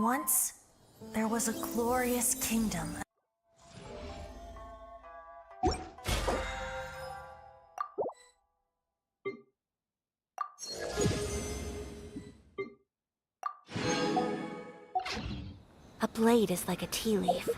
Once, there was a glorious kingdom. A blade is like a tea leaf.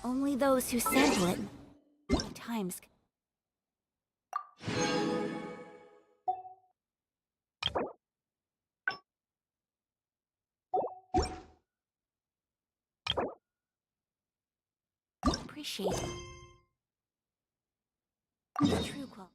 Only those who sample it many times. Appreciate it. The true quality.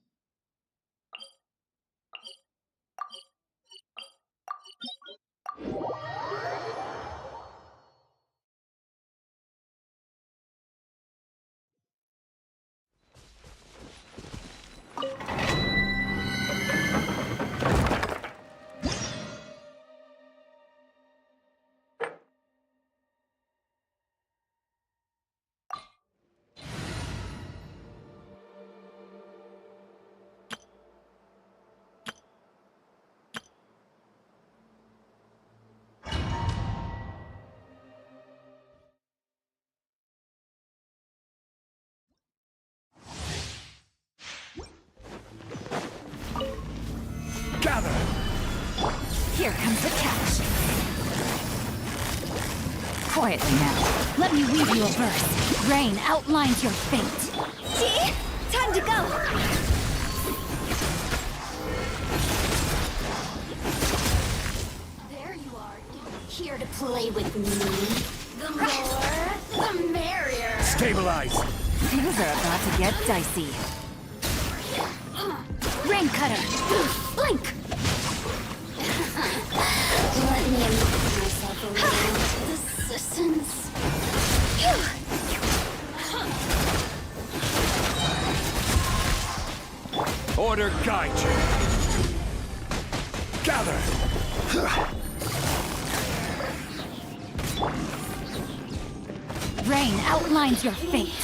Gather! Here comes the catch. Quietly now. Let me weave you a verse. Rain outlines your fate. See? Time to go! There you are, here to play with me. The more, the merrier. Stabilize! Things are about to get dicey. Rain cutter! Blink! Let me amuse myself a little with assistance. Order guide you! Gather! Rain outlines your fate.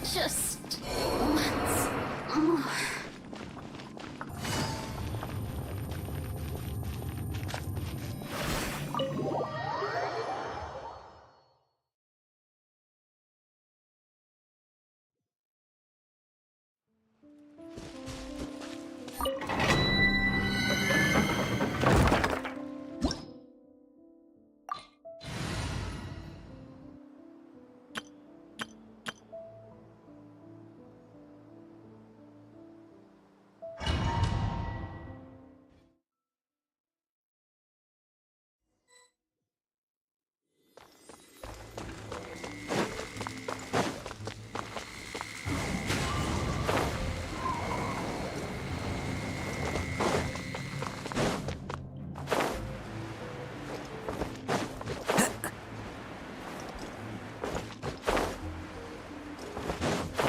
Just once more.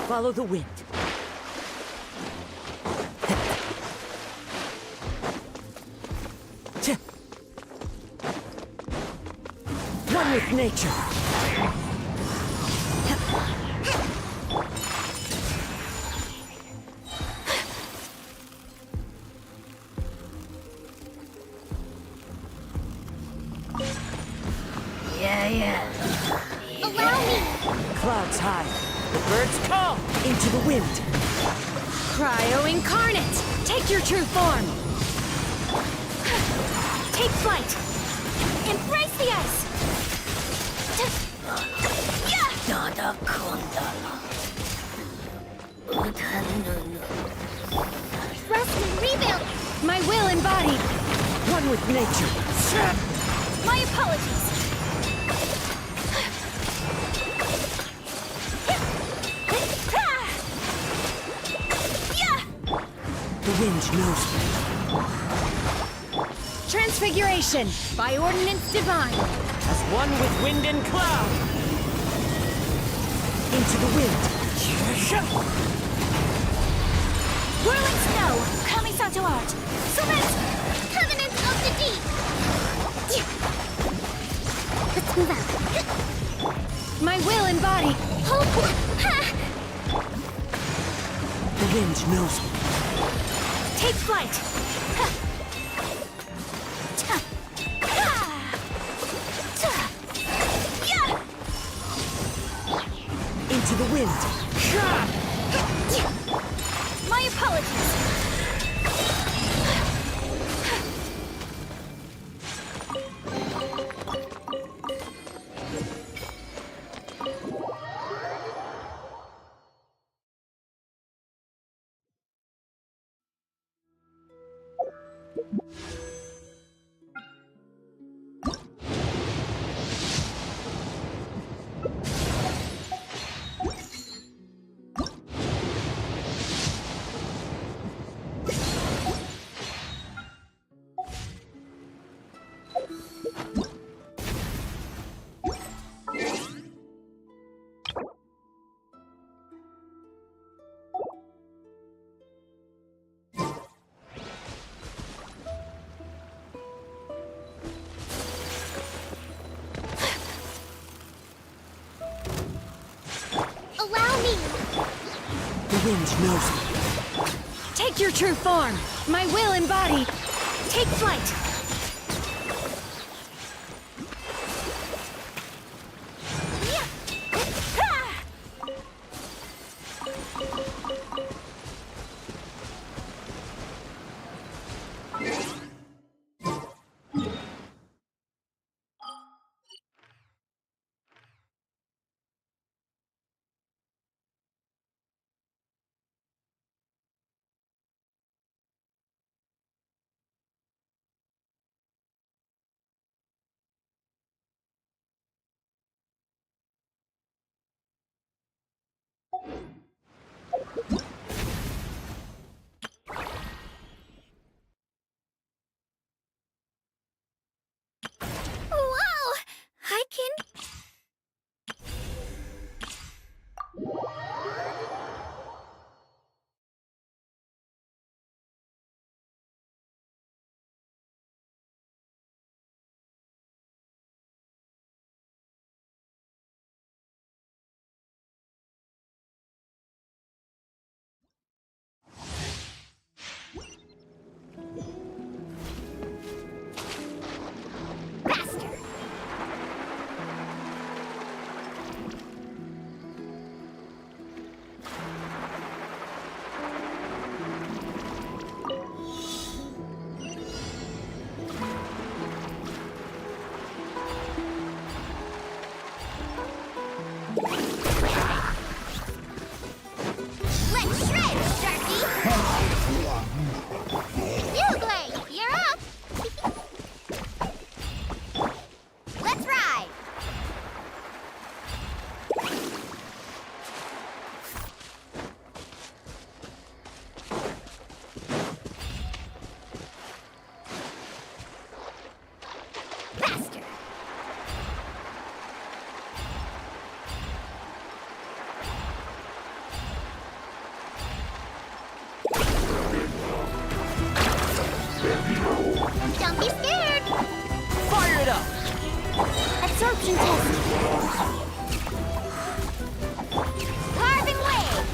Follow the wind. One with nature. Yeah. Allow me! Clouds high. The birds call into the wind. Cryo incarnate! Take your true form! Take flight! Embrace the ice! Rest and rebuild! My will embodied! One with nature. My apologies! The wind knows me. Transfiguration by ordinance divine. As one with wind and cloud. Into the wind. Whirling snow, Kamisato art. Select Covenant of the Deep! Let's move out. My will and body. The wind knows me. Take flight. Into the wind. My apologies. Allow me. The wind knows me. Take your true form. My will and body. Take flight. Whoa! I can... Faster! Let's shred, Sharky! Bugler, you're up! Let's ride! Faster! Don't be scared! Fire it up! Absorption test! Carving waves!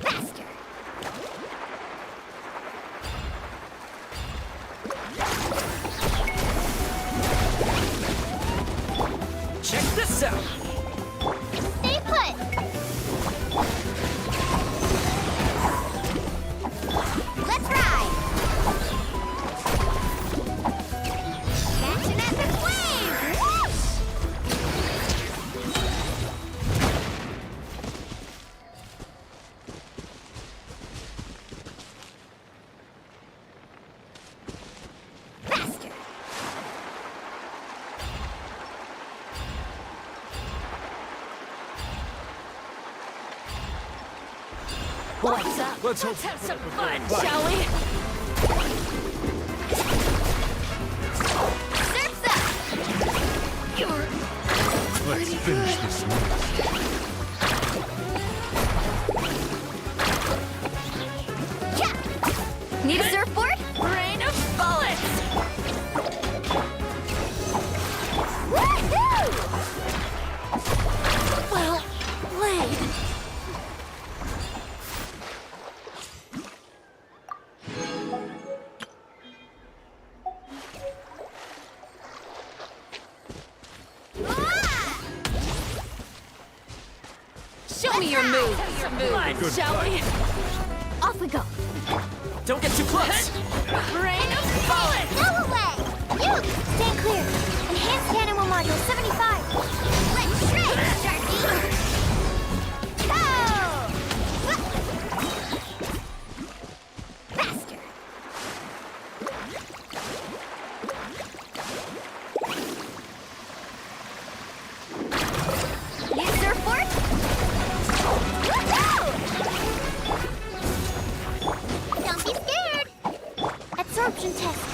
Faster! Check this out! Stay put! Let's ride! Catching at the flames! Whoosh! Faster! What's up? Let's hope Let's have for some the fun, preferred shall we? Surf's up! You're Let's finish this now. Need a surfboard? Rain of bullets! Woohoo! Well played. Show me your move! Good Shall we? Off we go. Don't get too close! Rain of bullets! Go away! You! Stand clear! Enhanced animal module 75! Let's shred, Sharky! Go! Faster! Need a surfboard? Woohoo! Don't be scared! Absorption test.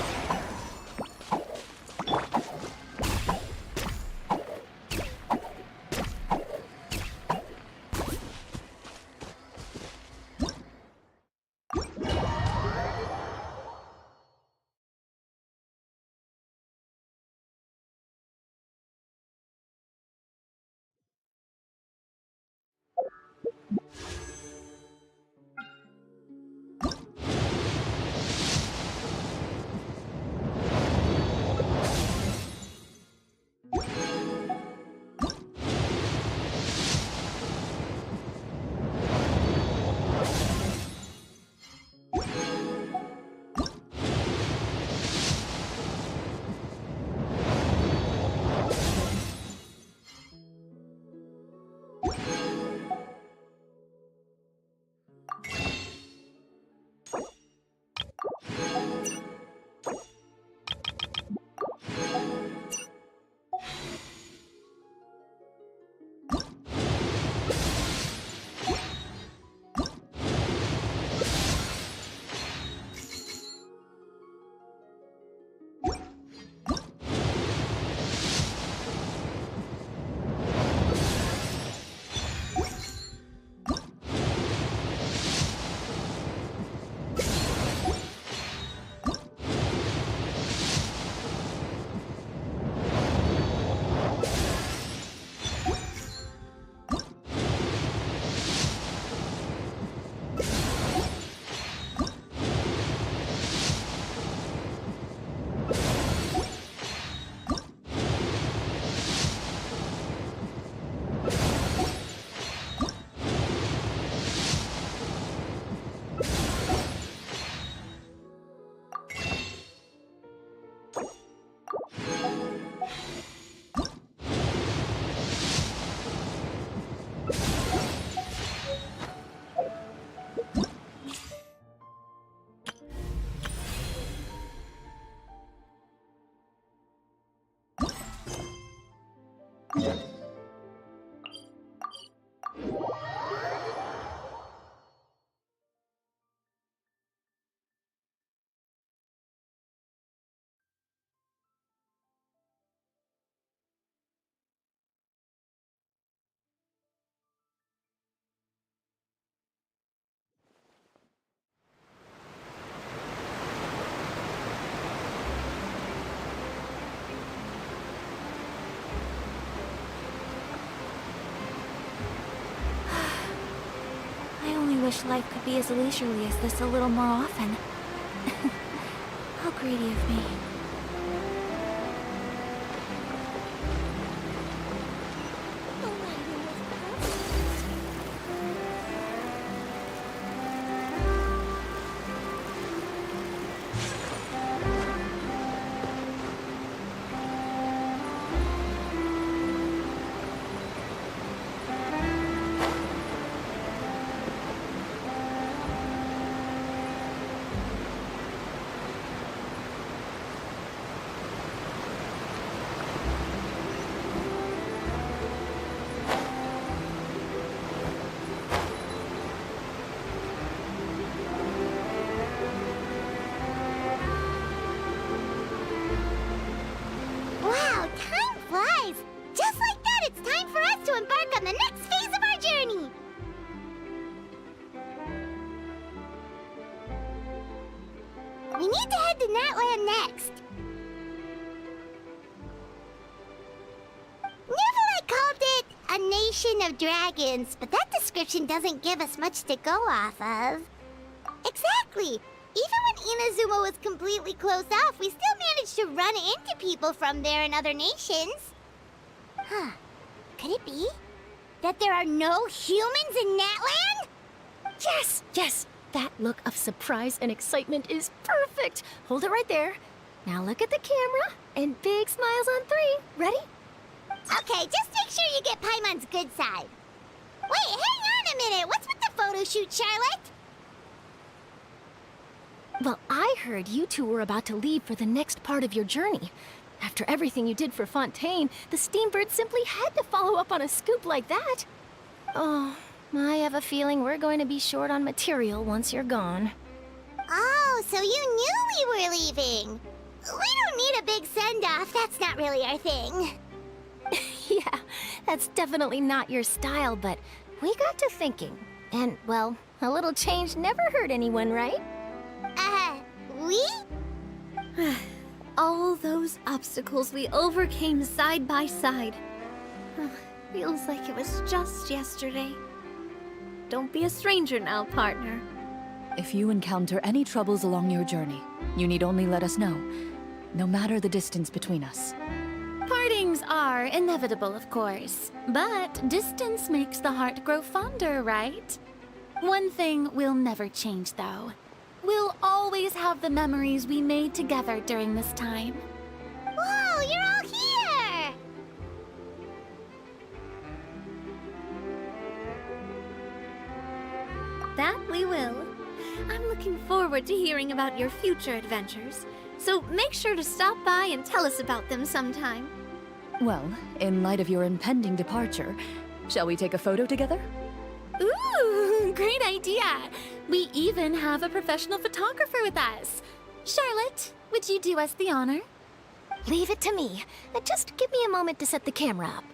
Wish life could be as leisurely as this a little more often. How greedy of me. We need to head to Natlan next. Neverland called it a nation of dragons, but that description doesn't give us much to go off of. Exactly. Even when Inazuma was completely closed off, we still managed to run into people from there in other nations. Huh. Could it be that there are no humans in Natlan? Yes, yes. That look of surprise and excitement is perfect. Hold it right there. Now look at the camera and big smiles on 3. Ready? Okay, just make sure you get Paimon's good side. Wait, hang on a minute. What's with the photo shoot, Charlotte? Well, I heard you two were about to leave for the next part of your journey. After everything you did for Fontaine, the Steambird simply had to follow up on a scoop like that. Oh, I have a feeling we're going to be short on material once you're gone. Oh, so you knew we were leaving. We don't need a big send-off. That's not really our thing. Yeah, that's definitely not your style, but we got to thinking. And, well, a little change never hurt anyone, right? We? All those obstacles we overcame side by side. Feels like it was just yesterday. Don't be a stranger now, partner. If you encounter any troubles along your journey, you need only let us know, no matter the distance between us. Partings are inevitable, of course. But distance makes the heart grow fonder, right? One thing will never change, though. We'll always have the memories we made together during this time. Whoa, you're all here! That we will. I'm looking forward to hearing about your future adventures. So make sure to stop by and tell us about them sometime. Well, in light of your impending departure, shall we take a photo together? Ooh, great idea! We even have a professional photographer with us. Charlotte, would you do us the honor? Leave it to me. Just give me a moment to set the camera up.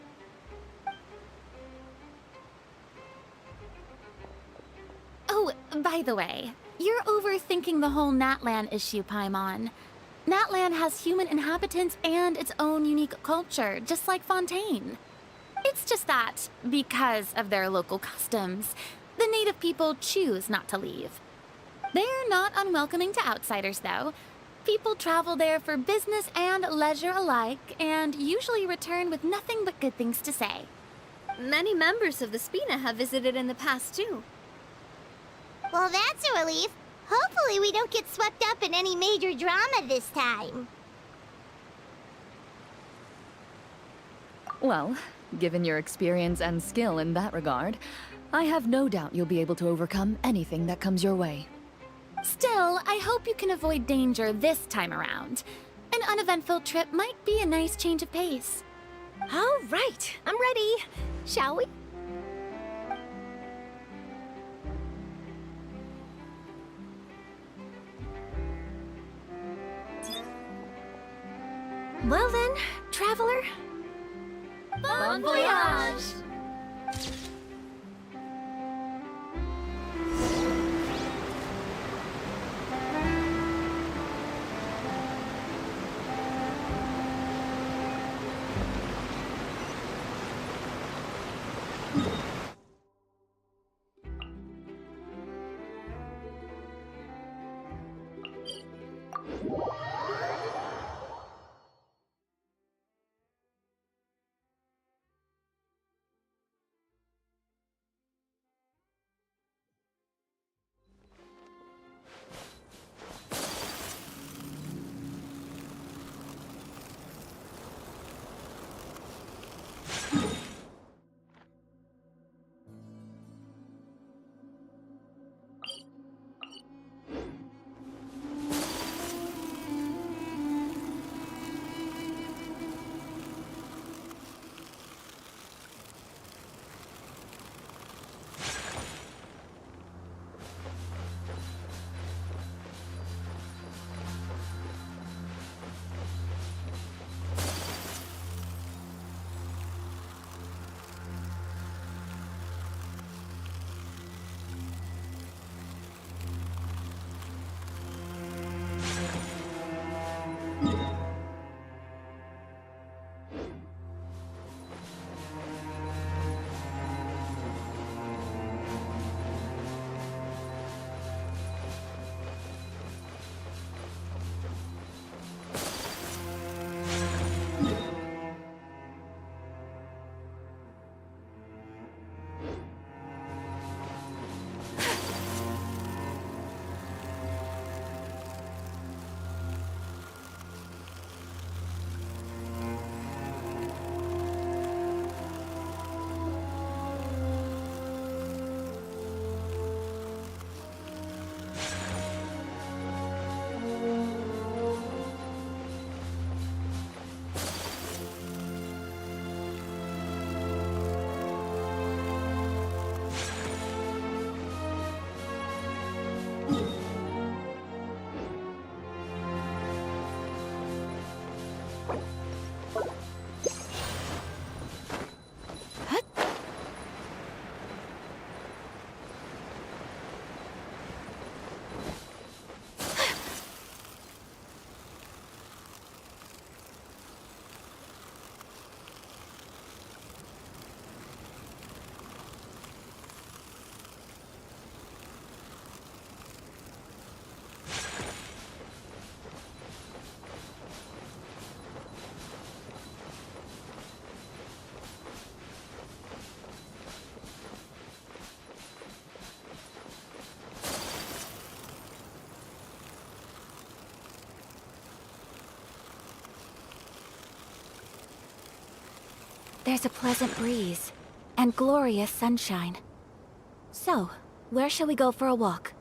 Oh, by the way, you're overthinking the whole Natlan issue, Paimon. Natlan has human inhabitants and its own unique culture, just like Fontaine. It's just that, because of their local customs, the native people choose not to leave. They're not unwelcoming to outsiders, though. People travel there for business and leisure alike, and usually return with nothing but good things to say. Many members of the Spina have visited in the past, too. Well, that's a relief. Hopefully we don't get swept up in any major drama this time. Well, given your experience and skill in that regard, I have no doubt you'll be able to overcome anything that comes your way. Still, I hope you can avoid danger this time around. An uneventful trip might be a nice change of pace. All right, I'm ready. Shall we? Well then, traveler. Bon voyage! There's a pleasant breeze and glorious sunshine. So, where shall we go for a walk?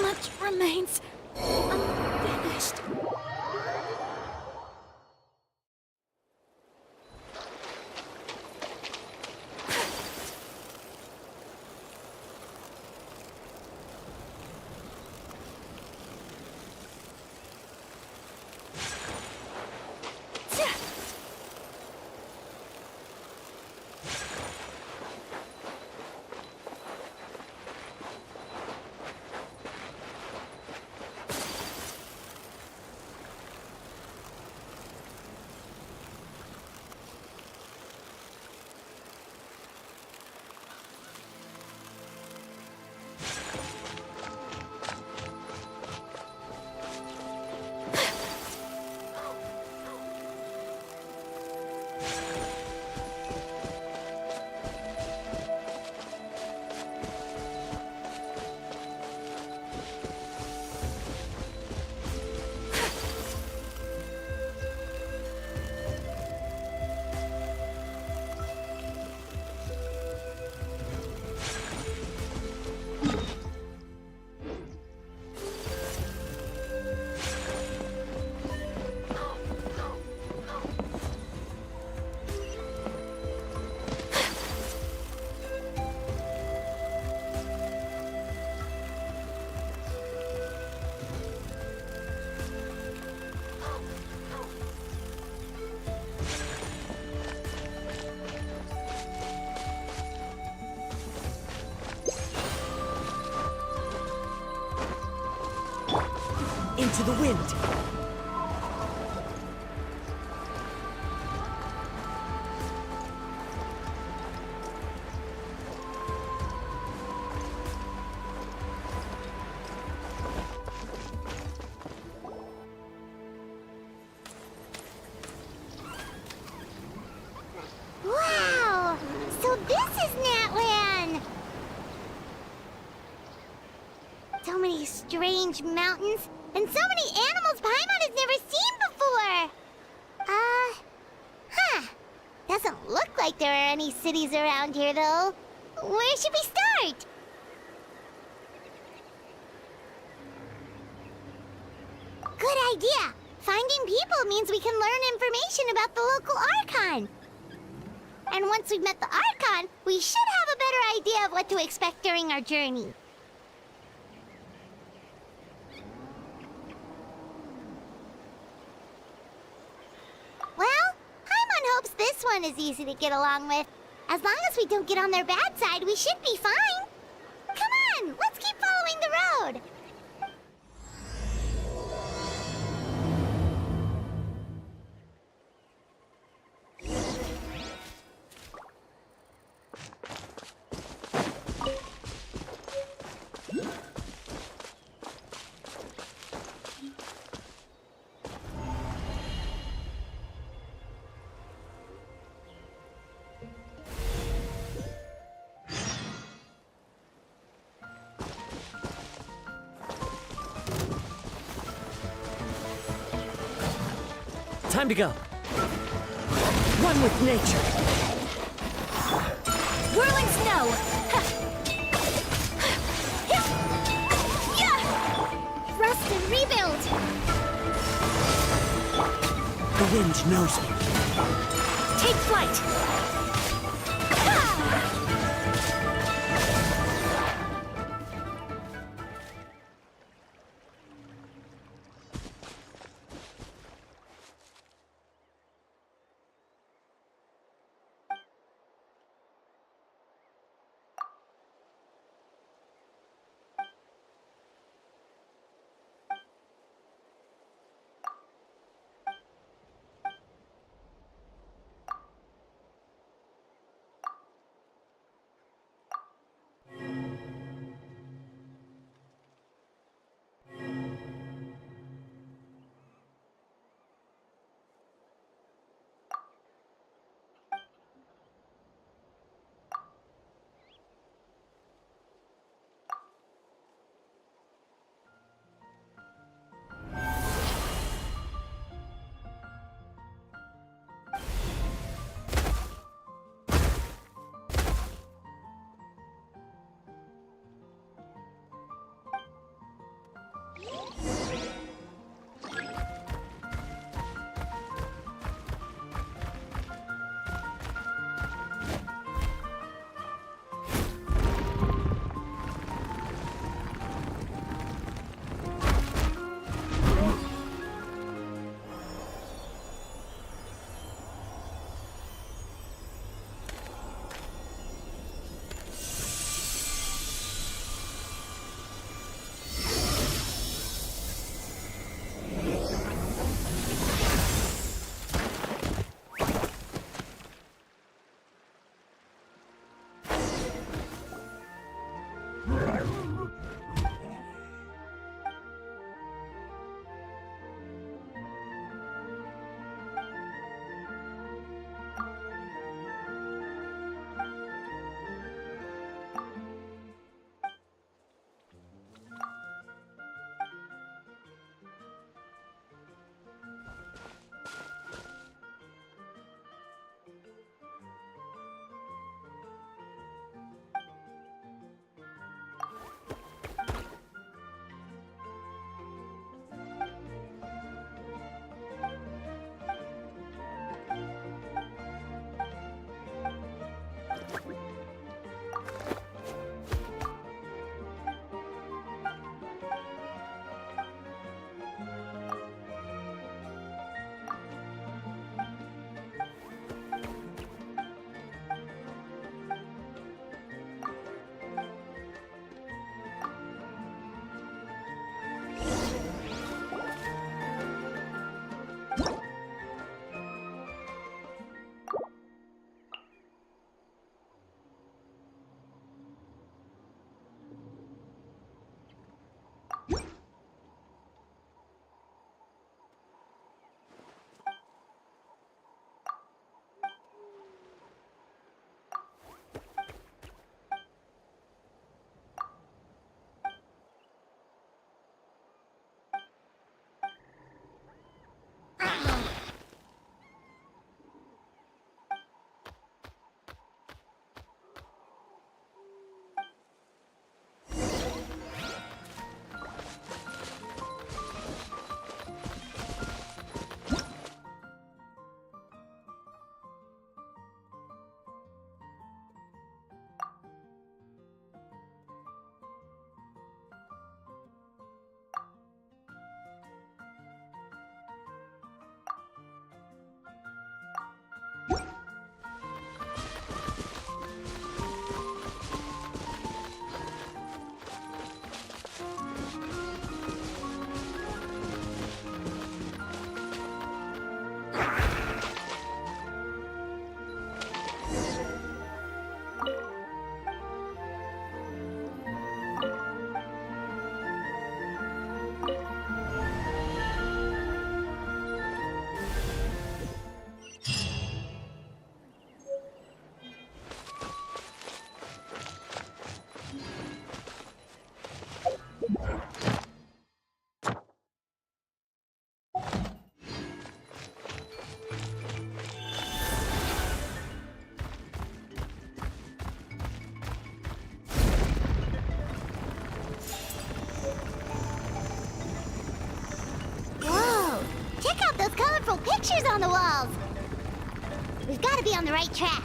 Much remains unfinished. Into the wind. Wow! So this is Natlan! So many strange mountains, and so many animals Paimon has never seen before! Doesn't look like there are any cities around here, though. Where should we start? Good idea! Finding people means we can learn information about the local Archon. And once we've met the Archon, we should have a better idea of what to expect during our journey. Well, Paimon hopes this one is easy to get along with. As long as we don't get on their bad side, we should be fine. Come on, let's keep following the road. Time to go. One with nature. Whirling snow! Rest and rebuild! The wind knows me. Take flight! pictures on the walls! We've got to be on the right track.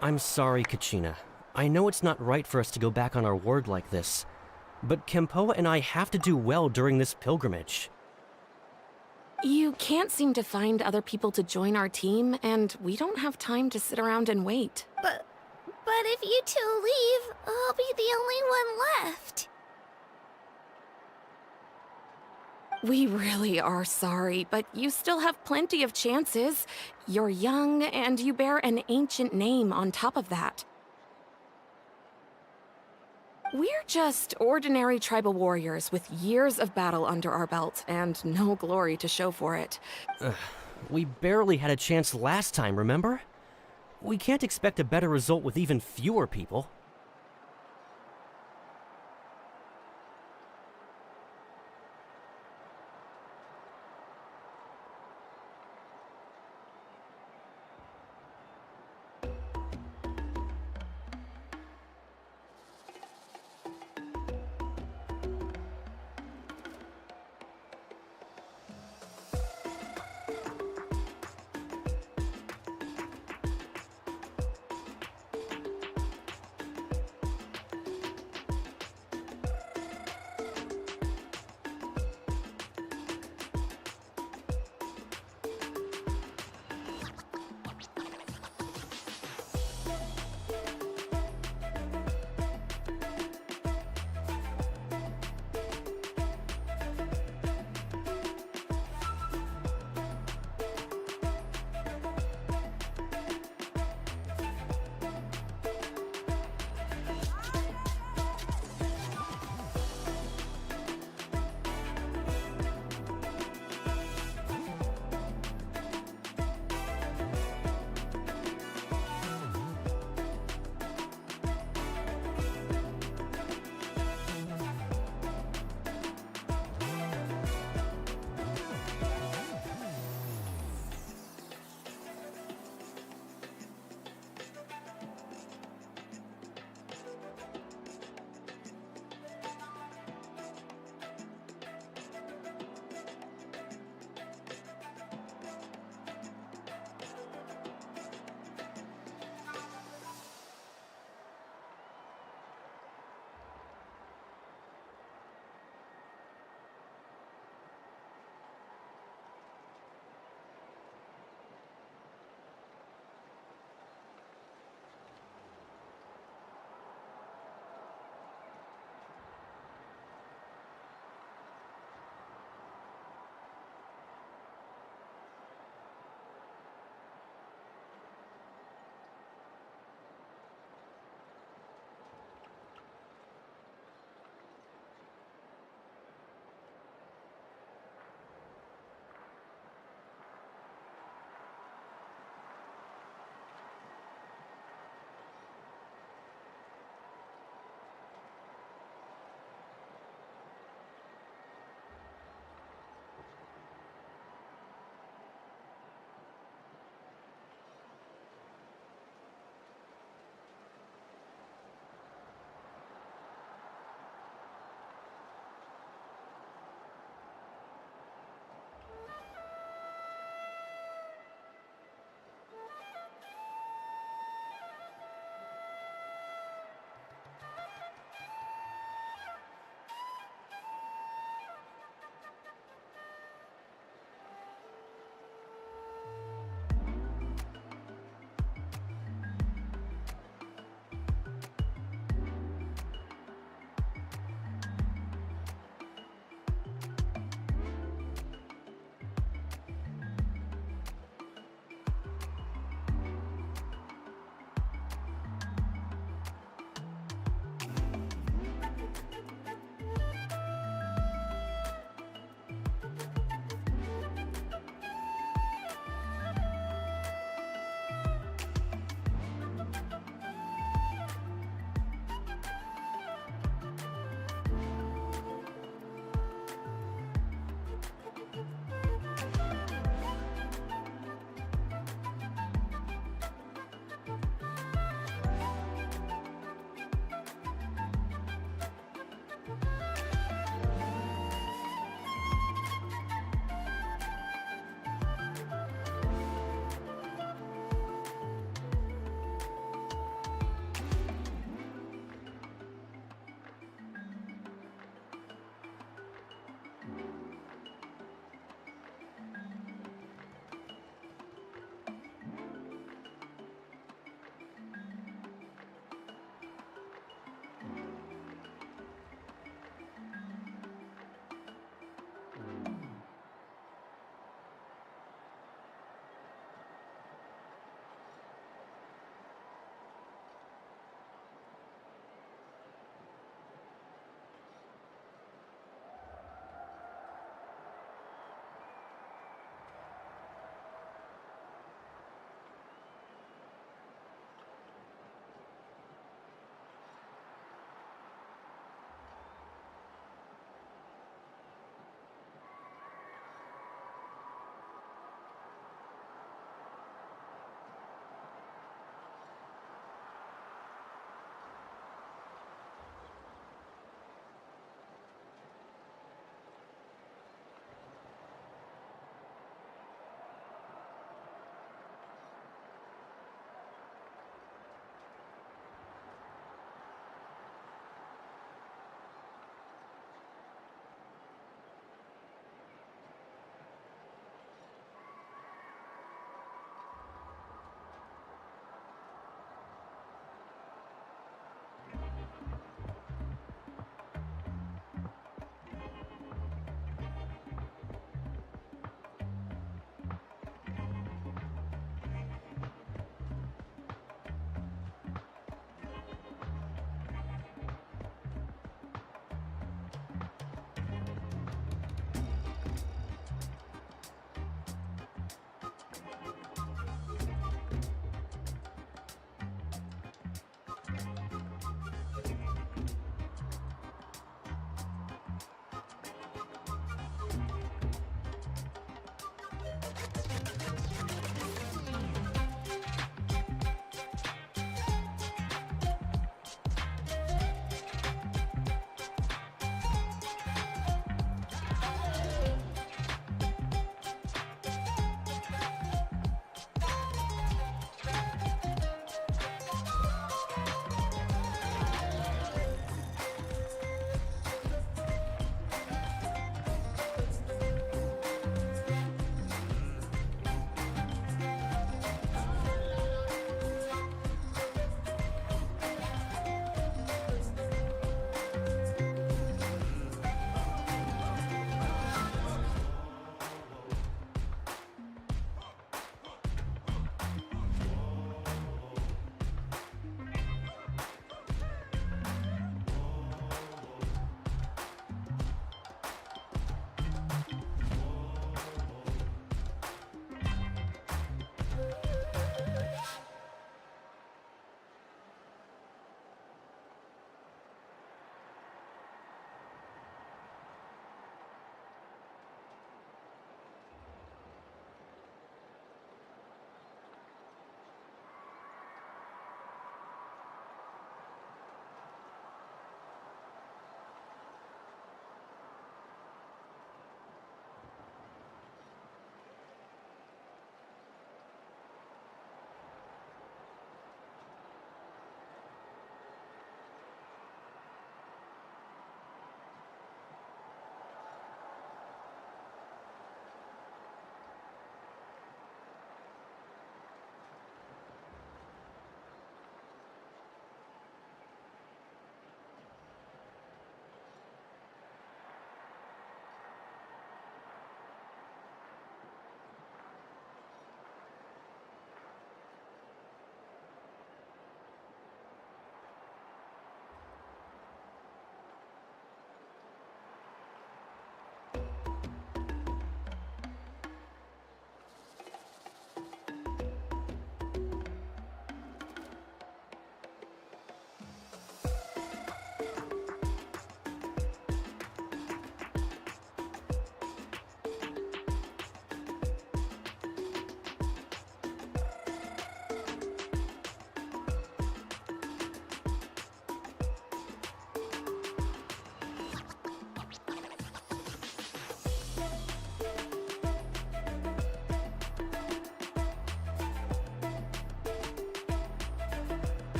I'm sorry, Kachina. I know it's not right for us to go back on our word like this, but Kempoa and I have to do well during this pilgrimage. You can't seem to find other people to join our team, and we don't have time to sit around and wait. But if you two leave, I'll be the only one left. We really are sorry, but you still have plenty of chances. You're young, and you bear an ancient name on top of that. We're just ordinary tribal warriors with years of battle under our belt and no glory to show for it. We barely had a chance last time, remember? We can't expect a better result with even fewer people.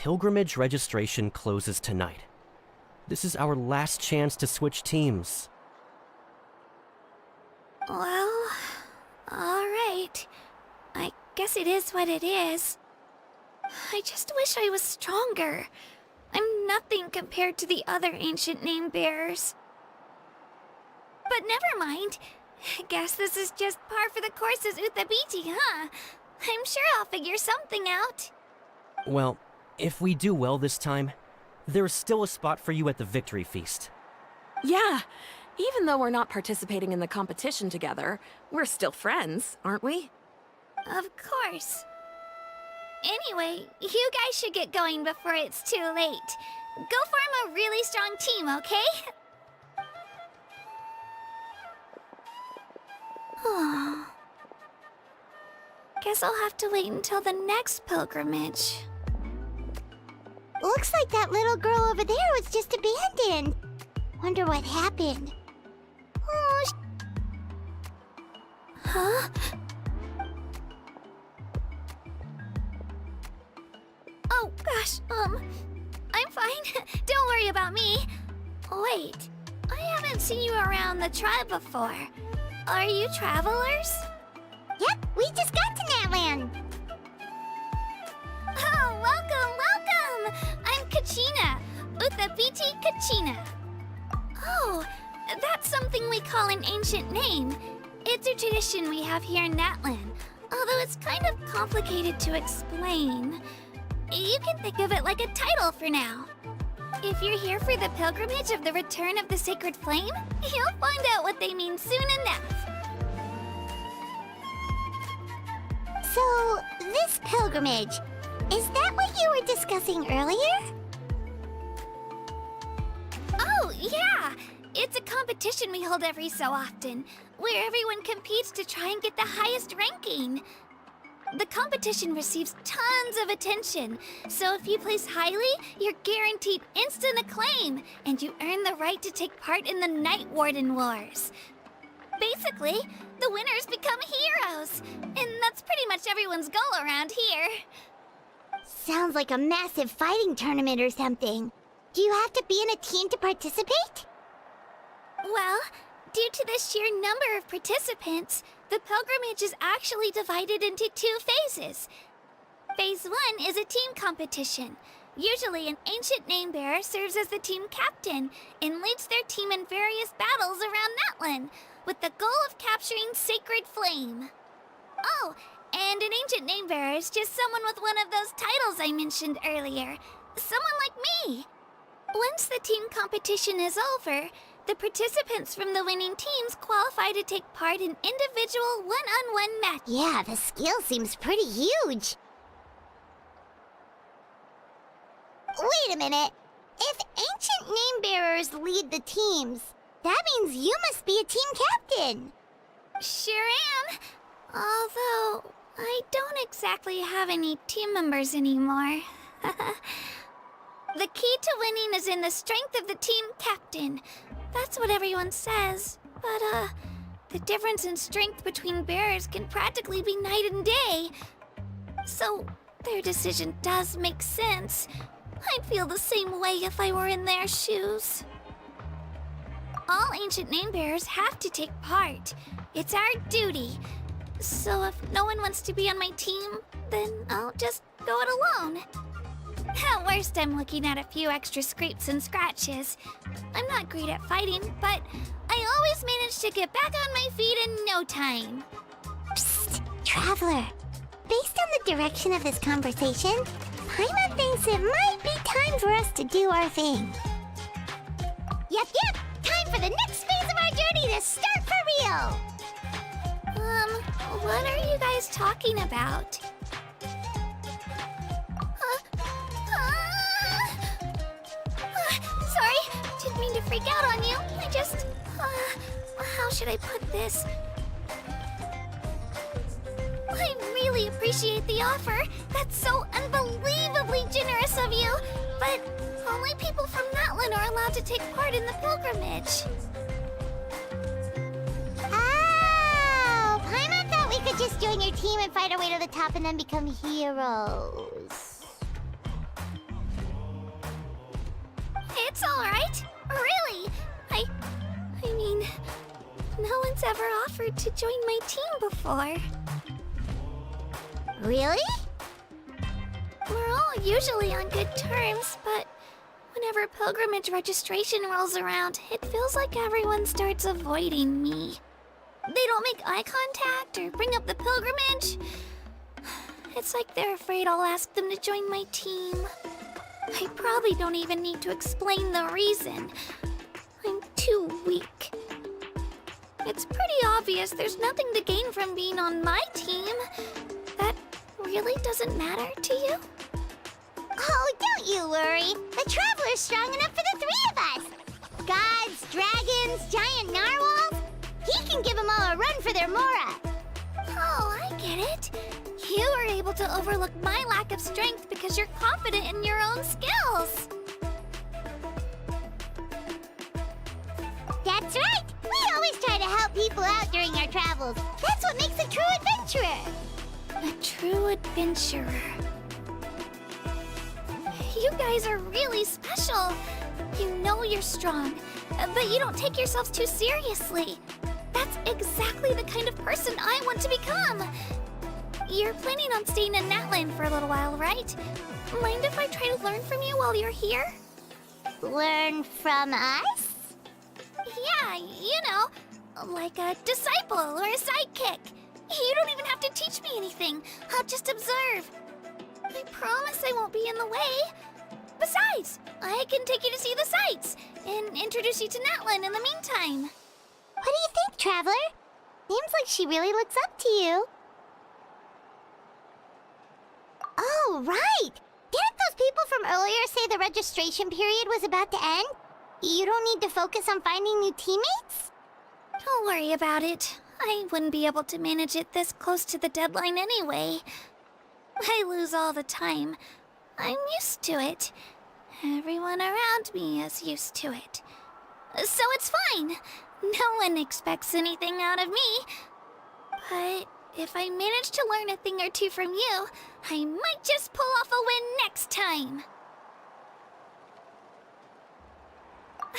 pilgrimage registration closes tonight. This is our last chance to switch teams. Well, alright. I guess it is what it is. I just wish I was stronger. I'm nothing compared to the other ancient name bearers. But never mind. Guess this is just par for the course as Uthabiti, huh? I'm sure I'll figure something out. Well, if we do well this time, there's still a spot for you at the victory feast. Yeah, even though we're not participating in the competition together, we're still friends, aren't we? Of course. Anyway, you guys should get going before it's too late. Go form a really strong team, okay? Guess I'll have to wait until the next pilgrimage. Looks like that little girl over there was just abandoned. Wonder what happened. Oh, Huh? Oh, gosh, I'm fine. Don't worry about me. Wait, I haven't seen you around the tribe before. Are you travelers? Yep, we just got to Natlan. Oh, welcome! I'm Kachina, Uthabiti Kachina. Oh, that's something we call an ancient name. It's a tradition we have here in Natlan, although it's kind of complicated to explain. You can think of it like a title for now. If you're here for the pilgrimage of the return of the sacred flame, you'll find out what they mean soon enough. So, this pilgrimage, is that what you were discussing earlier? Oh, yeah! It's a competition we hold every so often, where everyone competes to try and get the highest ranking. The competition receives tons of attention, so if you place highly, you're guaranteed instant acclaim, and you earn the right to take part in the Night Warden Wars. Basically, the winners become heroes, and that's pretty much everyone's goal around here. Sounds like a massive fighting tournament or something. Do you have to be in a team to participate? Well, due to the sheer number of participants, the pilgrimage is actually divided into 2 phases. Phase 1 is a team competition. Usually, an ancient name bearer serves as the team captain and leads their team in various battles around Natlan, with the goal of capturing Sacred Flame. Oh, and an ancient name bearer is just someone with one of those titles I mentioned earlier. Someone like me. Once the team competition is over, the participants from the winning teams qualify to take part in individual one-on-one matches. Yeah, the skill seems pretty huge. Wait a minute. If ancient name bearers lead the teams, that means you must be a team captain. Sure am. Although, I don't exactly have any team members anymore. The key to winning is in the strength of the team captain. That's what everyone says. But, the difference in strength between bearers can practically be night and day. So, their decision does make sense. I'd feel the same way if I were in their shoes. All ancient name bearers have to take part. It's our duty. So if no one wants to be on my team, then I'll just go it alone. At worst, I'm looking at a few extra scrapes and scratches. I'm not great at fighting, but I always manage to get back on my feet in no time. Psst, Traveler. Based on the direction of this conversation, Paimon thinks it might be time for us to do our thing. Yep, time for the next phase of our journey to start for real! What are you guys talking about? Sorry, didn't mean to freak out on you. I just... how should I put this? I really appreciate the offer. That's so unbelievably generous of you. But only people from Natlan are allowed to take part in the pilgrimage. Oh! Paimon thought we could just join your team and fight our way to the top and then become heroes. It's alright. Really. I mean, no one's ever offered to join my team before. Really? We're all usually on good terms, but whenever pilgrimage registration rolls around, it feels like everyone starts avoiding me. They don't make eye contact or bring up the pilgrimage. It's like they're afraid I'll ask them to join my team. I probably don't even need to explain the reason. I'm too weak. It's pretty obvious there's nothing to gain from being on my team. That really doesn't matter to you? Oh, don't you worry. The Traveler's strong enough for the three of us. Gods, dragons, giant narwhals. He can give them all a run for their Mora. Oh, I get it. You were able to overlook my lack of strength because you're confident in your own skills. That's right. We always try to help people out during our travels. That's what makes a true adventurer. A true adventurer. You guys are really special. You know you're strong, but you don't take yourselves too seriously. That's exactly the kind of person I want to become. You're planning on staying in Natlan for a little while, right? Mind if I try to learn from you while you're here? Learn from us? Yeah, you know, like a disciple or a sidekick. You don't even have to teach me anything. I'll just observe. I promise I won't be in the way. Besides, I can take you to see the sights and introduce you to Natlan in the meantime. What do you think, Traveler? Seems like she really looks up to you. Oh, right! Didn't those people from earlier say the registration period was about to end? You don't need to focus on finding new teammates? Don't worry about it. I wouldn't be able to manage it this close to the deadline anyway. I lose all the time. I'm used to it. Everyone around me is used to it. So it's fine. No one expects anything out of me. But if I manage to learn a thing or two from you, I might just pull off a win next time.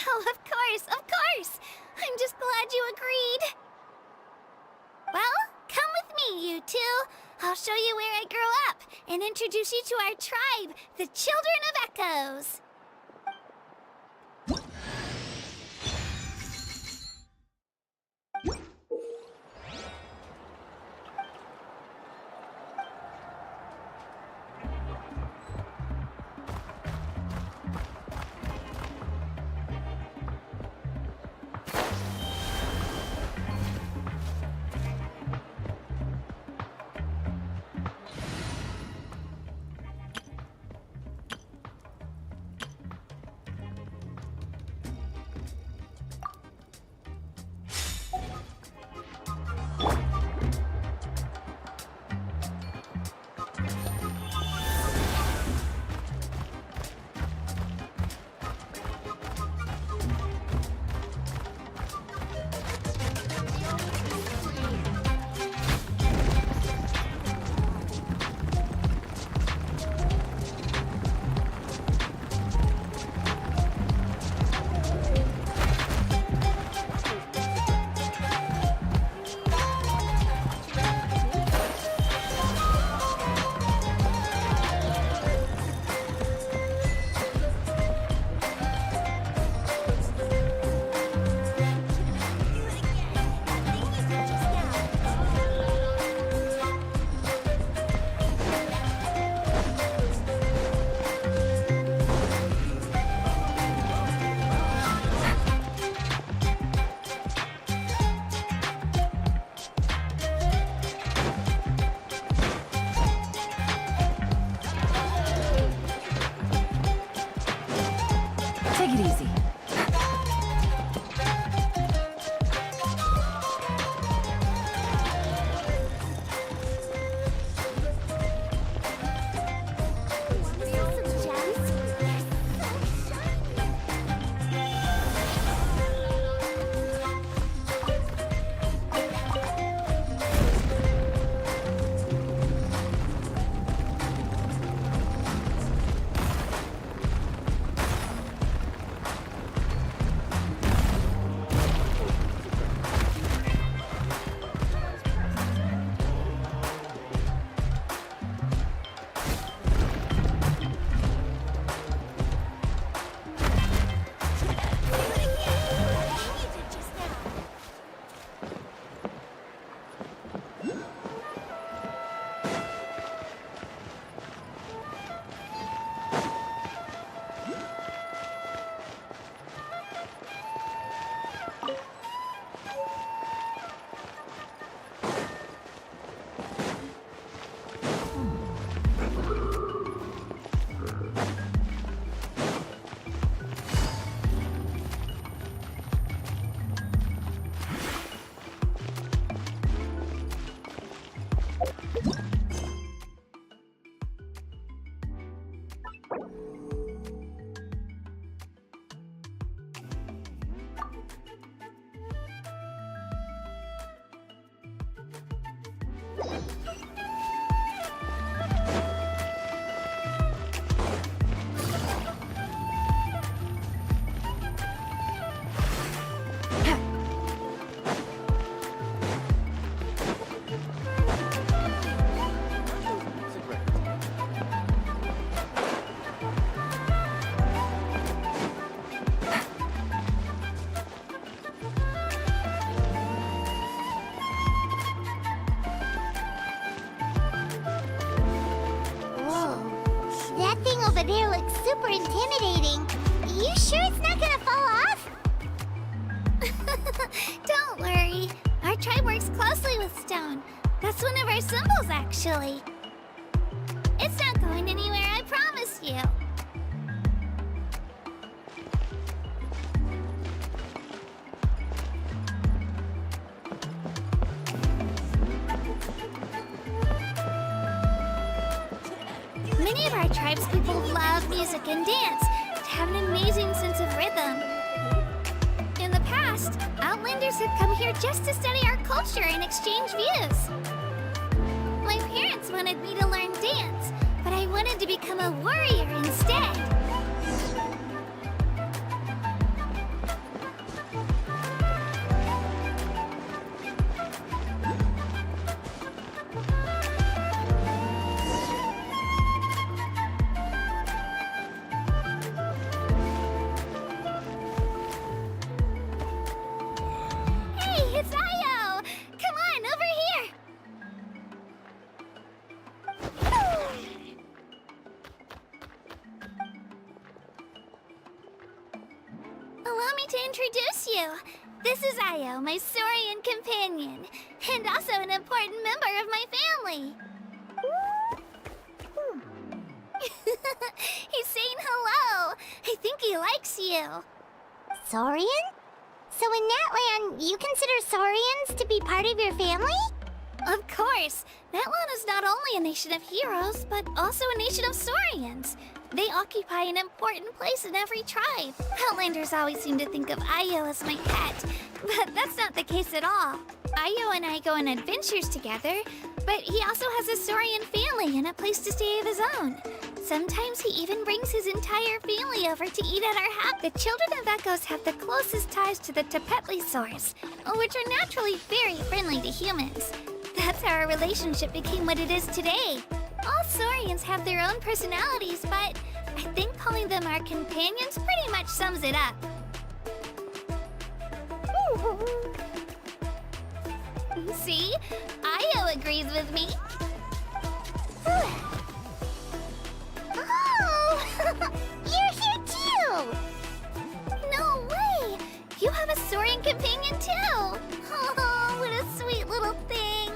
Oh, of course. I'm just glad you agreed. Well, come with me, you two. I'll show you where I grew up and introduce you to our tribe, the Children of Echoes. Take it easy. super intimidating. You sure it's not gonna fall off? Don't worry. Our tribe works closely with stone. That's one of our symbols, actually. It's not going anywhere, I promise you. Many of our tribespeople love music and dance. They have an amazing sense of rhythm. In the past, Outlanders have come here just to study our culture and exchange views. My parents wanted me to learn dance, but I wanted to become a warrior instead. Hey, it's Io! Come on, over here! Allow me to introduce you. This is Io, my Saurian companion, and also an important member of my family. He's saying hello. I think he likes you. Saurian? So in Natlan, you consider Saurians to be part of your family? Of course. Natlan is not only a nation of heroes, but also a nation of Saurians. They occupy an important place in every tribe. Outlanders always seem to think of Io as my pet, but that's not the case at all. Io and I go on adventures together, but he also has a Saurian family and a place to stay of his own. Sometimes he even brings his entire family over to eat at our house. The children of Echoes have the closest ties to the Tepetlisaurs, which are naturally very friendly to humans. That's how our relationship became what it is today. All Saurians have their own personalities, but I think calling them our companions pretty much sums it up. See? Io agrees with me. Oh! You're here too! No way! You have a Saurian companion too! Oh, what a sweet little thing!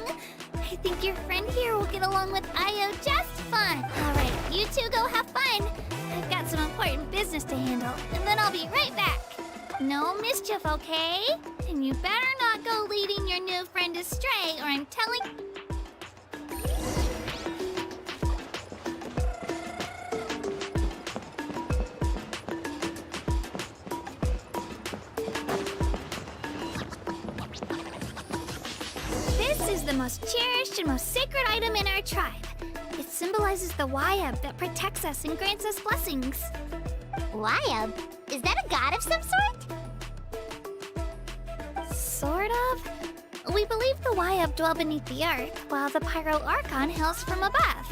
I think your friend here will get along with Io just fine. Alright, you two go have fun. I've got some important business to handle, and then I'll be right back. No mischief, okay? And you better not go leading your new friend astray, or I'm telling... This is the most cherished and most sacred item in our tribe. It symbolizes the Wayab that protects us and grants us blessings. Wayab? Is that a god of some sort? Sort of. We believe the Wayab dwell beneath the earth, while the Pyro Archon hails from above.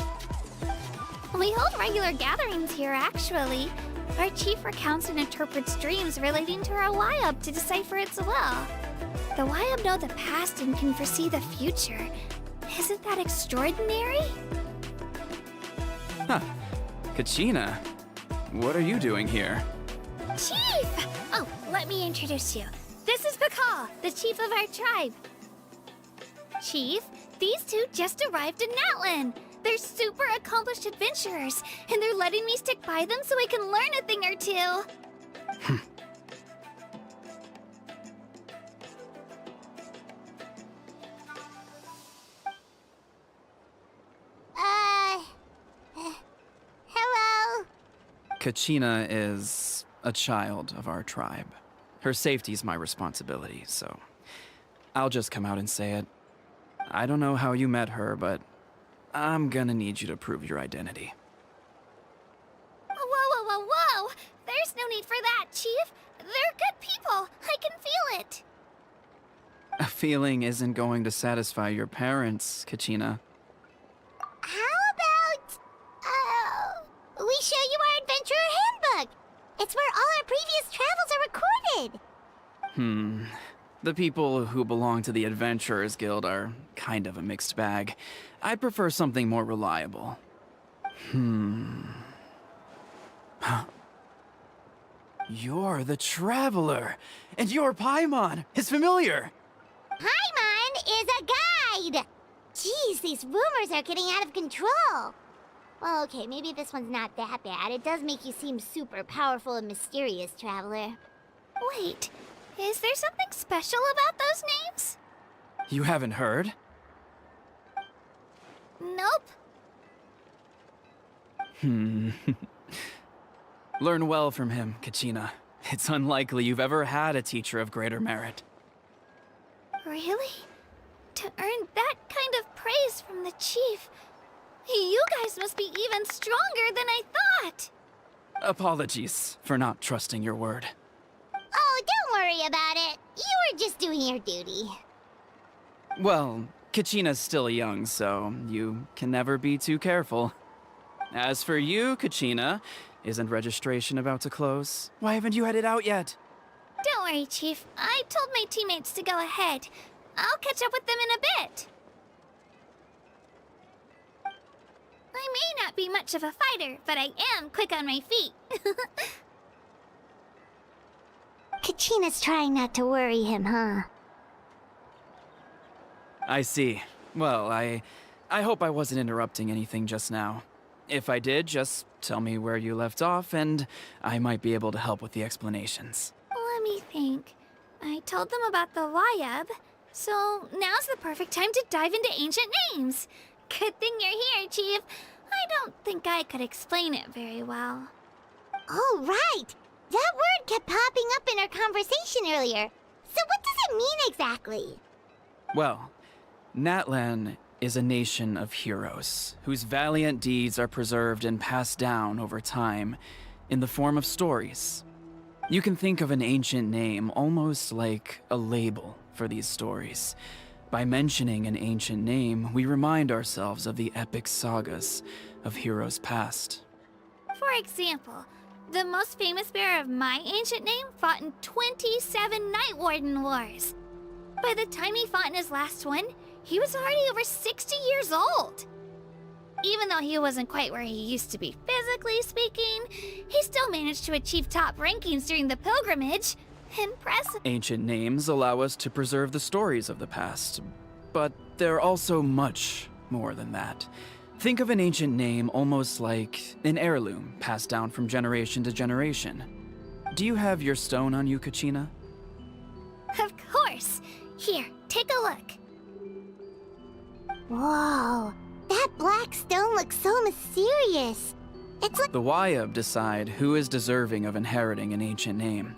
We hold regular gatherings here, actually. Our chief recounts and interprets dreams relating to our Wayab to decipher its will. The Wayab know the past and can foresee the future. Isn't that extraordinary? Huh. Kachina, what are you doing here? Chief! Oh, let me introduce you. This is Pakal, the chief of our tribe. Chief, these two just arrived in Natlan. They're super accomplished adventurers, and they're letting me stick by them so I can learn a thing or two. Hello? Kachina is a child of our tribe. Her safety's my responsibility, so I'll just come out and say it. I don't know how you met her, but I'm gonna need you to prove your identity. Whoa, whoa, whoa, whoa! There's no need for that, Chief. They're good people. I can feel it. A feeling isn't going to satisfy your parents, Kachina. How about, we show you our adventurer handbook? It's where all our previous travels are recorded. The people who belong to the Adventurers Guild are kind of a mixed bag. I'd prefer something more reliable. You're the Traveler, and you're Paimon, his familiar. Paimon is a guide! Jeez, these rumors are getting out of control. Well, okay, maybe this one's not that bad. It does make you seem super powerful and mysterious, Traveler. Wait, is there something special about those names? You haven't heard? Nope. Learn well from him, Kachina. It's unlikely you've ever had a teacher of greater merit. Really? To earn that kind of praise from the chief, you guys must be even stronger than I thought. Apologies for not trusting your word. Oh, don't worry about it. You were just doing your duty. Well, Kachina's still young, so you can never be too careful. As for you, Kachina, isn't registration about to close? Why haven't you headed out yet? Don't worry, Chief. I told my teammates to go ahead. I'll catch up with them in a bit. I may not be much of a fighter, but I am quick on my feet. Kachina's trying not to worry him, huh? I see. Well, I hope I wasn't interrupting anything just now. If I did, just tell me where you left off, and I might be able to help with the explanations. Let me think. I told them about the Wayab, so now's the perfect time to dive into ancient names. Good thing you're here, Chief. I don't think I could explain it very well. Oh, right! That word kept popping up in our conversation earlier. So what does it mean exactly? Well, Natlan is a nation of heroes, whose valiant deeds are preserved and passed down over time in the form of stories. You can think of an ancient name almost like a label for these stories. By mentioning an ancient name, we remind ourselves of the epic sagas of heroes past. For example, the most famous bearer of my ancient name fought in 27 Night Warden Wars. By the time he fought in his last one, he was already over 60 years old. Even though he wasn't quite where he used to be physically speaking, he still managed to achieve top rankings during the pilgrimage. Impressive. Ancient names allow us to preserve the stories of the past, but they're also much more than that. Think of an ancient name almost like an heirloom passed down from generation to generation. Do you have your stone on you, Kachina? Of course. Here, take a look. Whoa, that black stone looks so mysterious. It's like The Wayab decide who is deserving of inheriting an ancient name.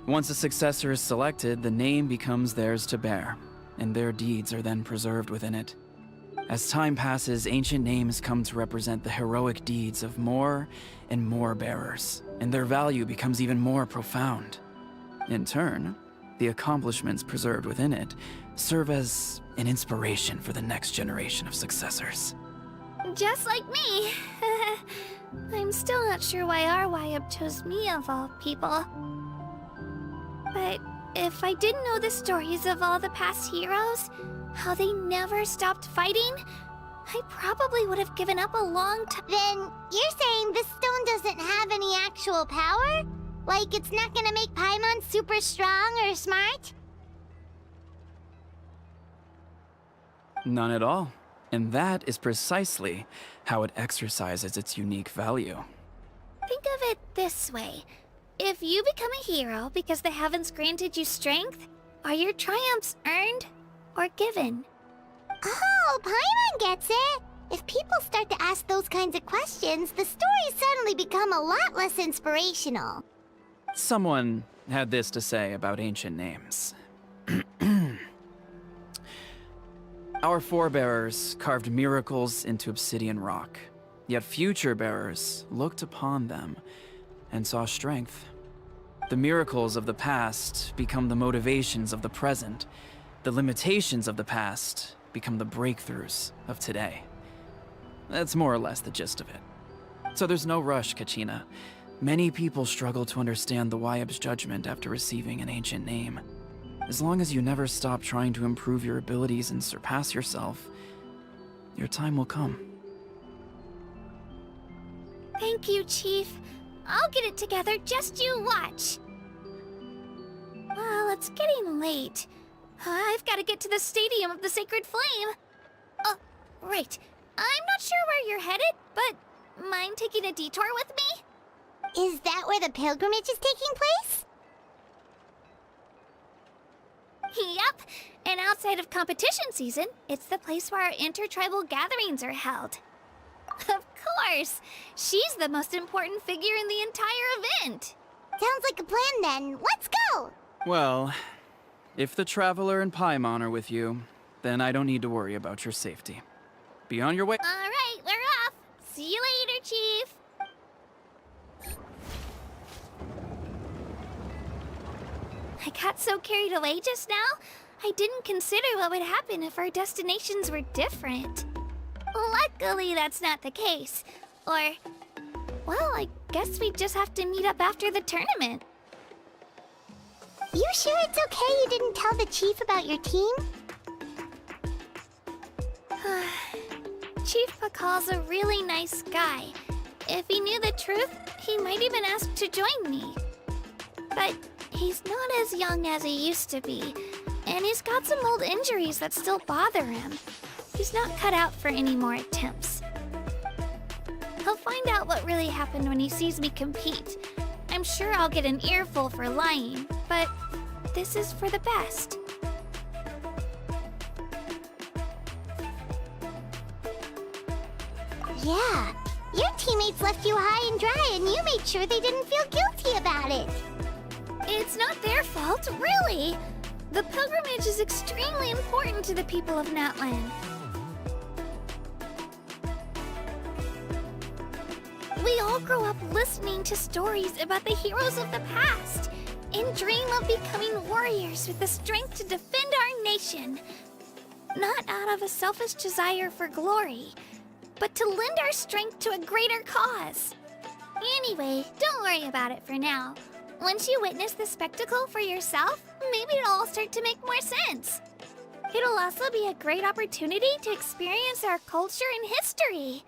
Once a successor is selected, the name becomes theirs to bear, and their deeds are then preserved within it. As time passes, ancient names come to represent the heroic deeds of more and more bearers, and their value becomes even more profound. In turn, the accomplishments preserved within it serve as an inspiration for the next generation of successors. Just like me. I'm still not sure why our Wayab chose me of all people. But if I didn't know the stories of all the past heroes, how they never stopped fighting, I probably would have given up a long time. Then you're saying this stone doesn't have any actual power? Like it's not gonna make Paimon super strong or smart? None at all. And that is precisely how it exercises its unique value. Think of it this way. If you become a hero because the heavens granted you strength, are your triumphs earned or given? Oh, Paimon gets it! If people start to ask those kinds of questions, the stories suddenly become a lot less inspirational. Someone had this to say about ancient names. Our forebears carved miracles into obsidian rock, yet future bearers looked upon them and saw strength. The miracles of the past become the motivations of the present. The limitations of the past become the breakthroughs of today. That's more or less the gist of it. So there's no rush, Kachina. Many people struggle to understand the Wayab's judgment after receiving an ancient name. As long as you never stop trying to improve your abilities and surpass yourself, your time will come. Thank you, Chief. I'll get it together, just you watch. Well, it's getting late. I've got to get to the Stadium of the Sacred Flame. Oh, right. I'm not sure where you're headed, but mind taking a detour with me? Is that where the pilgrimage is taking place? Yep. And outside of competition season, it's the place where our intertribal gatherings are held. Of course! She's the most important figure in the entire event! Sounds like a plan then. Let's go! Well, if the Traveler and Paimon are with you, then I don't need to worry about your safety. Be on your way. Alright, we're off! See you later, Chief! I got so carried away just now, I didn't consider what would happen if our destinations were different. Luckily, that's not the case. Or, well, I guess we just have to meet up after the tournament. You sure it's okay you didn't tell the chief about your team? Chief Pakal's a really nice guy. If he knew the truth, he might even ask to join me. But he's not as young as he used to be, and he's got some old injuries that still bother him. He's not cut out for any more attempts. He'll find out what really happened when he sees me compete. I'm sure I'll get an earful for lying, but this is for the best. Yeah, your teammates left you high and dry and you made sure they didn't feel guilty about it. It's not their fault, really. The pilgrimage is extremely important to the people of Natlan. We all grow up listening to stories about the heroes of the past and dream of becoming warriors with the strength to defend our nation. Not out of a selfish desire for glory, but to lend our strength to a greater cause. Anyway, don't worry about it for now. Once you witness the spectacle for yourself, maybe it'll all start to make more sense. It'll also be a great opportunity to experience our culture and history.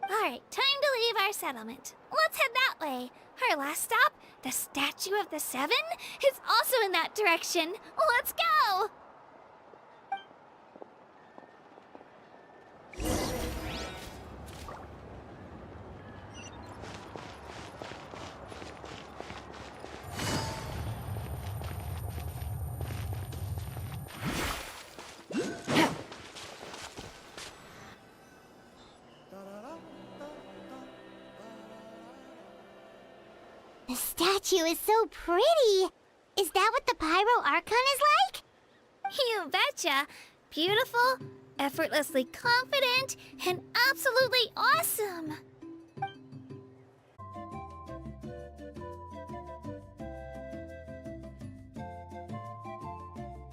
Alright, time to leave our settlement. Let's head that way. Our last stop, the Statue of the Seven, is also in that direction. Let's go! The statue is so pretty. Is that what the Pyro Archon is like? You betcha. Beautiful, effortlessly confident, and absolutely awesome.